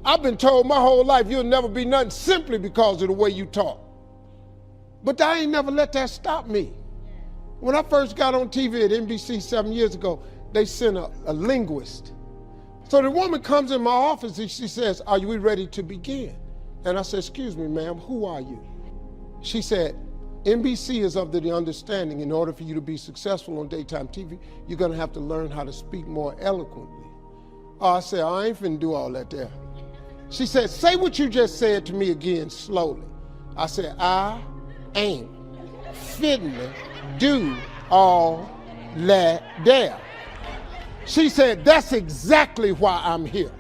I've been told my whole life you'll never be nothing simply because of the way you talk. But I ain't never let that stop me. When I first got on TV at NBC 7 years ago, they sent a linguist. So the woman comes in my office and she says, "Are we ready to begin?" And I said, "Excuse me, ma'am, who are you?" She said, "NBC is of the understanding in order for you to be successful on daytime TV, you're gonna have to learn how to speak more eloquently." I said, "I ain't finna do all that there." She said, "Say what you just said to me again slowly." I said, "I ain't finna do all that there." She said, "That's exactly why I'm here."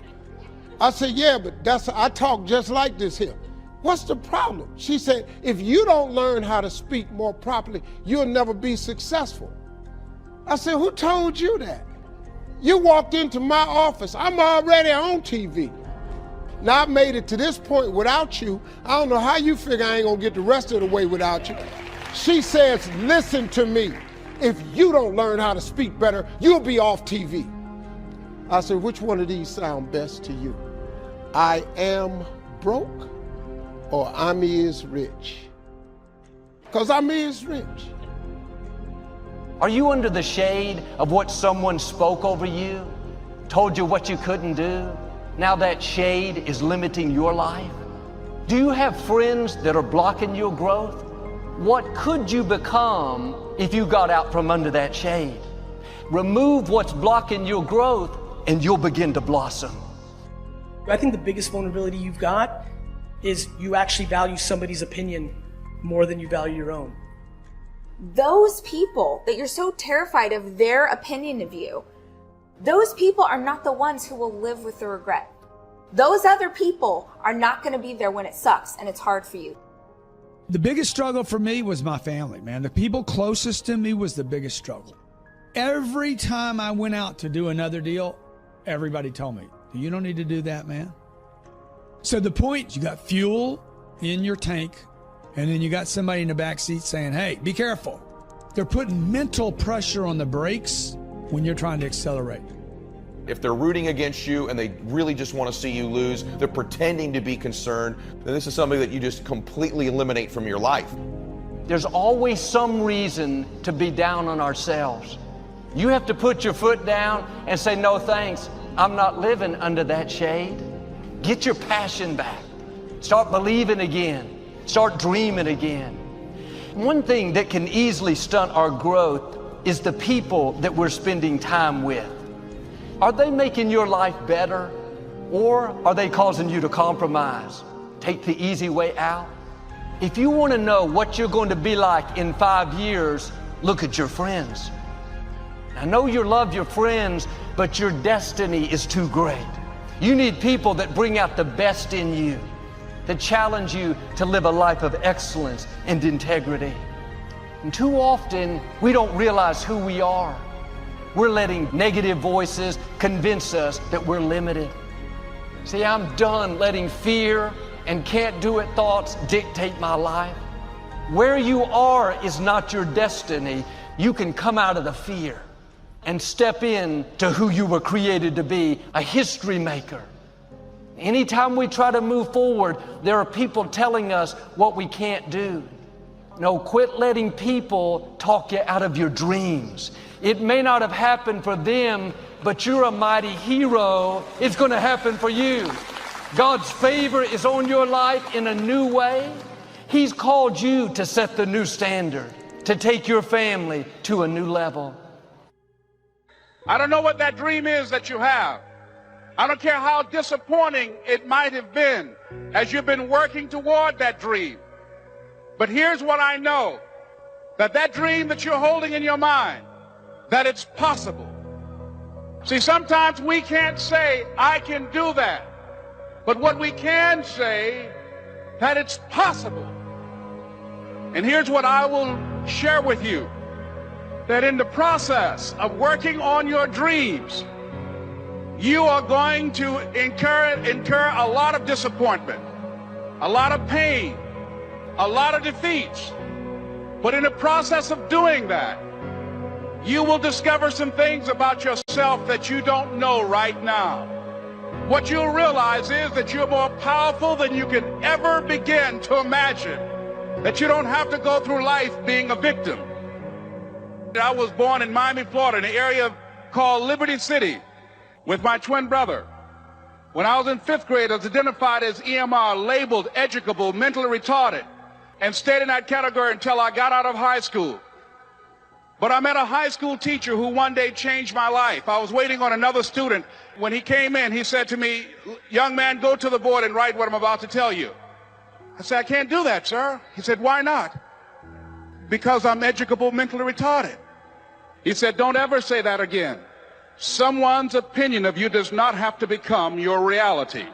I said, "Yeah, but I talk just like this here. What's the problem?" She said, "If you don't learn how to speak more properly, you'll never be successful." I said, "Who told you that? You walked into my office. I'm already on TV. Now I made it to this point without you. I don't know how you figure I ain't gonna get the rest of the way without you." She says, "Listen to me. If you don't learn how to speak better, you'll be off TV." I said, "Which one of these sound best to you? I am broke or I'm is rich?" Because I'm is rich. Are you under the shade of what someone spoke over you, told you what you couldn't do? Now that shade is limiting your life? Do you have friends that are blocking your growth? What could you become if you got out from under that shade? Remove what's blocking your growth and you'll begin to blossom. I think the biggest vulnerability you've got is you actually value somebody's opinion more than you value your own. Those people that you're so terrified of their opinion of you, those people are not the ones who will live with the regret. Those other people are not going to be there when it sucks and it's hard for you. The biggest struggle for me was my family, man. The people closest to me was the biggest struggle. Every time I went out to do another deal, everybody told me, "You don't need to do that, man." So the point, you got fuel in your tank, and then you got somebody in the back seat saying, "Hey, be careful." They're putting mental pressure on the brakes when you're trying to accelerate. If they're rooting against you and they really just want to see you lose, they're pretending to be concerned, then this is something that you just completely eliminate from your life. There's always some reason to be down on ourselves. You have to put your foot down and say, "No thanks, I'm not living under that shade." Get your passion back. Start believing again. Start dreaming again. One thing that can easily stunt our growth is the people that we're spending time with. Are they making your life better, or are they causing you to compromise? Take the easy way out? If you want to know what you're going to be like in 5 years, look at your friends. I know you love your friends, but your destiny is too great. You need people that bring out the best in you, that challenge you to live a life of excellence and integrity. And too often, we don't realize who we are. We're letting negative voices convince us that we're limited. See, I'm done letting fear and can't do it thoughts dictate my life. Where you are is not your destiny. You can come out of the fear and step in to who you were created to be, a history maker. Anytime we try to move forward, there are people telling us what we can't do. No, quit letting people talk you out of your dreams. It may not have happened for them, but you're a mighty hero. It's going to happen for you. God's favor is on your life in a new way. He's called you to set the new standard, to take your family to a new level. I don't know what that dream is that you have. I don't care how disappointing it might have been as you've been working toward that dream. But here's what I know, that dream that you're holding in your mind, that it's possible. See, sometimes we can't say, "I can do that." But what we can say, that it's possible. And here's what I will share with you, that in the process of working on your dreams, you are going to incur a lot of disappointment, a lot of pain, a lot of defeats. But in the process of doing that, you will discover some things about yourself that you don't know right now. what you'll realize is that you're more powerful than you can ever begin to imagine, that you don't have to go through life being a victim. I was born in Miami, Florida, in an area called Liberty City with my twin brother. When I was in 5th grade, I was identified as EMR, labeled educable, mentally retarded, and stayed in that category until I got out of high school. But I met a high school teacher who one day changed my life. I was waiting on another student. When he came in, he said to me, "Young man, go to the board and write what I'm about to tell you." I said, "I can't do that, sir." He said, "Why not?" "Because I'm educable, mentally retarded." He said, "Don't ever say that again. Someone's opinion of you does not have to become your reality."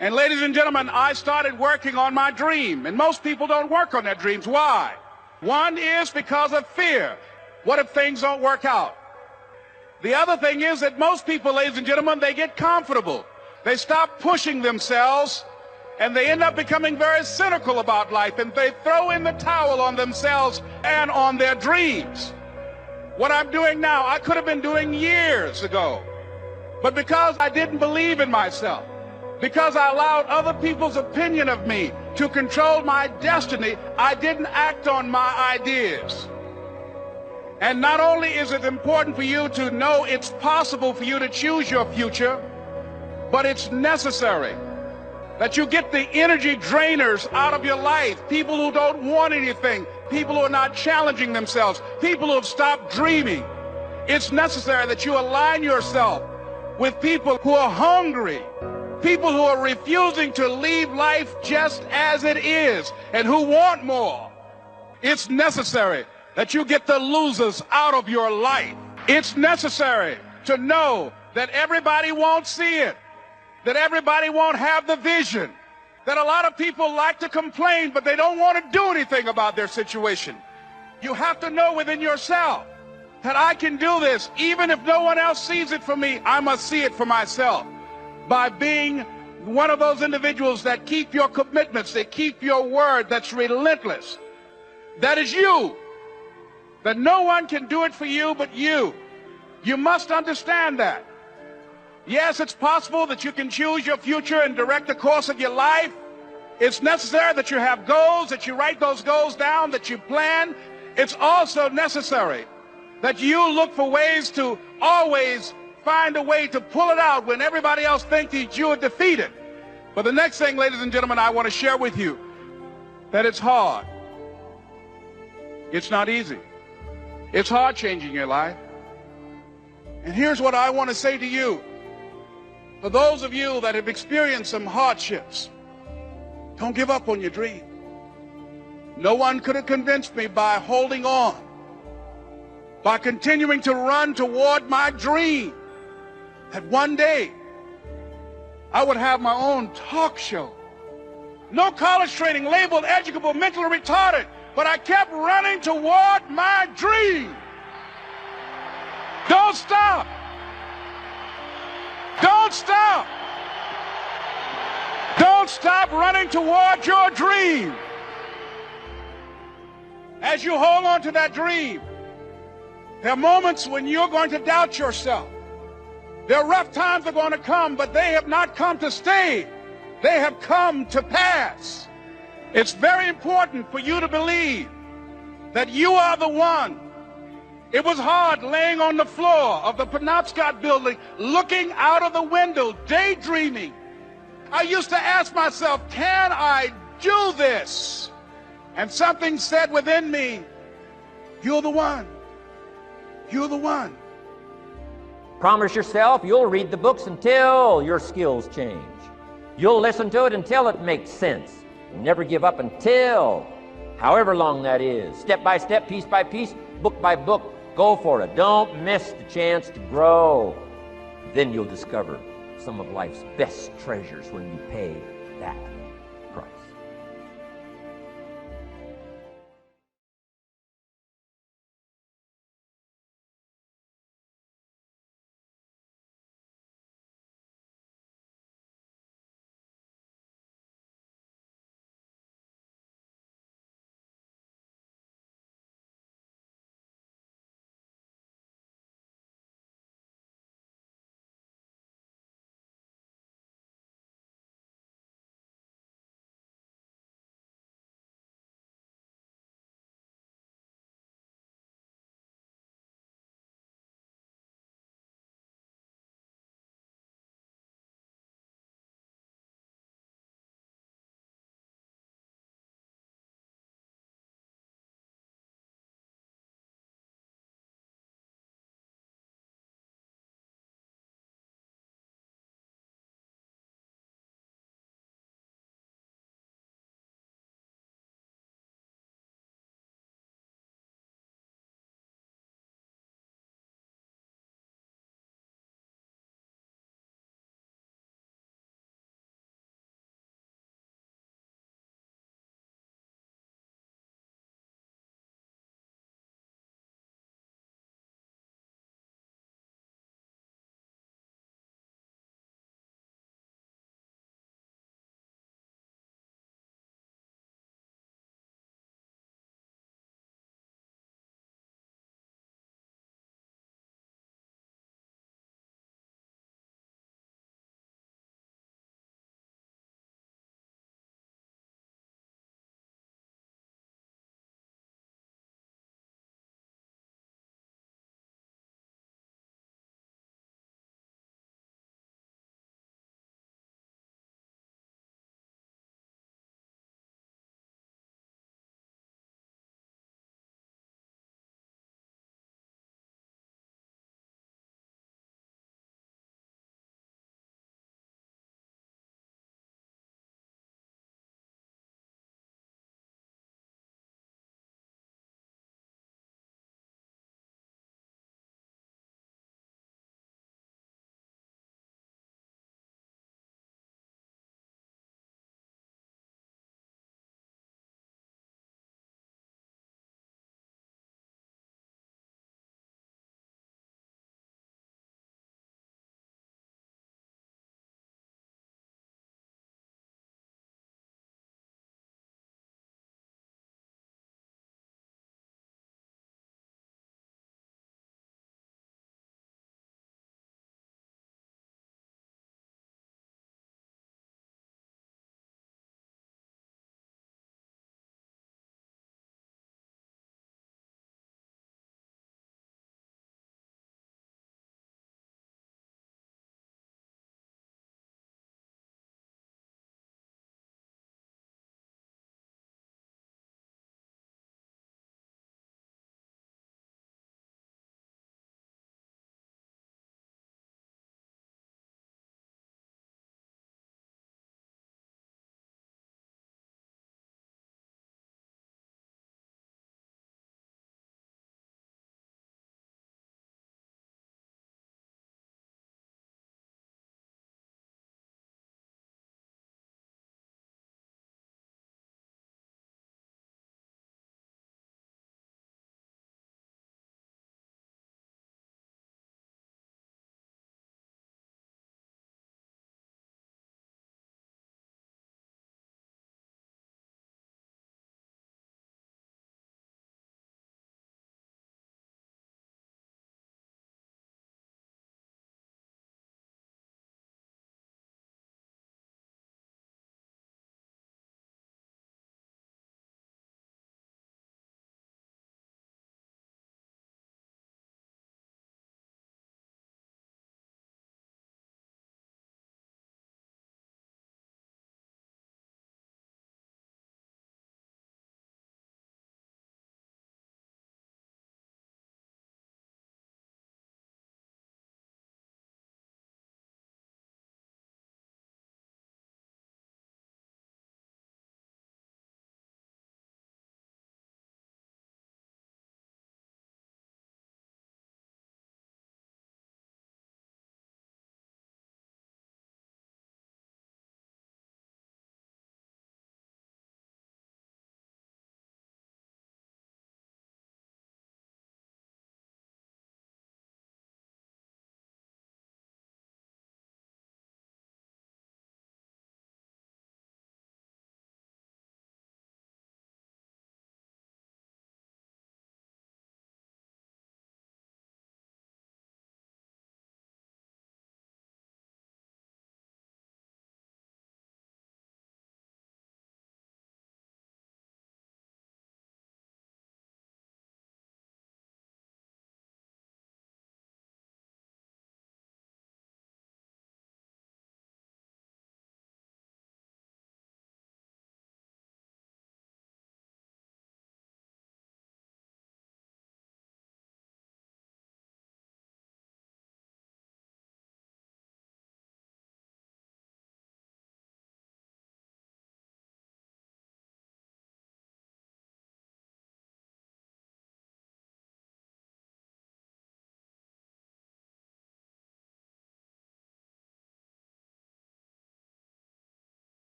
And ladies and gentlemen, I started working on my dream. And most people don't work on their dreams. Why? One is because of fear. What if things don't work out? The other thing is that most people, ladies and gentlemen, they get comfortable. They stop pushing themselves, and they end up becoming very cynical about life, and they throw in the towel on themselves and on their dreams. What I'm doing now, I could have been doing years ago. But because I didn't believe in myself, because I allowed other people's opinion of me to control my destiny, I didn't act on my ideas. And not only is it important for you to know it's possible for you to choose your future, but it's necessary that you get the energy drainers out of your life, people who don't want anything, people who are not challenging themselves, people who have stopped dreaming. It's necessary that you align yourself with people who are hungry, people who are refusing to leave life just as it is and who want more. It's necessary that you get the losers out of your life. It's necessary to know that everybody won't see it, that everybody won't have the vision, that a lot of people like to complain, but they don't want to do anything about their situation. You have to know within yourself that I can do this. Even if no one else sees it for me, I must see it for myself. By being one of those individuals that keep your commitments, that keep your word, that's relentless. That is you. That no one can do it for you but you. You must understand that. Yes, it's possible that you can choose your future and direct the course of your life. It's necessary that you have goals, that you write those goals down, that you plan. It's also necessary that you look for ways to always find a way to pull it out when everybody else thinks that you are defeated. But the next thing, ladies and gentlemen, I want to share with you that it's hard. It's not easy. It's hard changing your life. And here's what I want to say to you. For those of you that have experienced some hardships, don't give up on your dream. No one could have convinced me by holding on, by continuing to run toward my dream, that one day I would have my own talk show. No college training, labeled educable, mentally retarded, but I kept running toward my dream. Don't stop. Don't stop. Don't stop running toward your dream. As you hold on to that dream, there are moments when you're going to doubt yourself. There are rough times that are going to come, but they have not come to stay. They have come to pass. It's very important for you to believe that you are the one. It was hard laying on the floor of the Penobscot building, looking out of the window, daydreaming. I used to ask myself, can I do this? And something said within me, you're the one. You're the one. Promise yourself you'll read the books until your skills change. You'll listen to it until it makes sense. Never give up until, however long that is. Step by step, piece by piece, book by book. Go for it. Don't miss the chance to grow. Then you'll discover some of life's best treasures when you pay that price.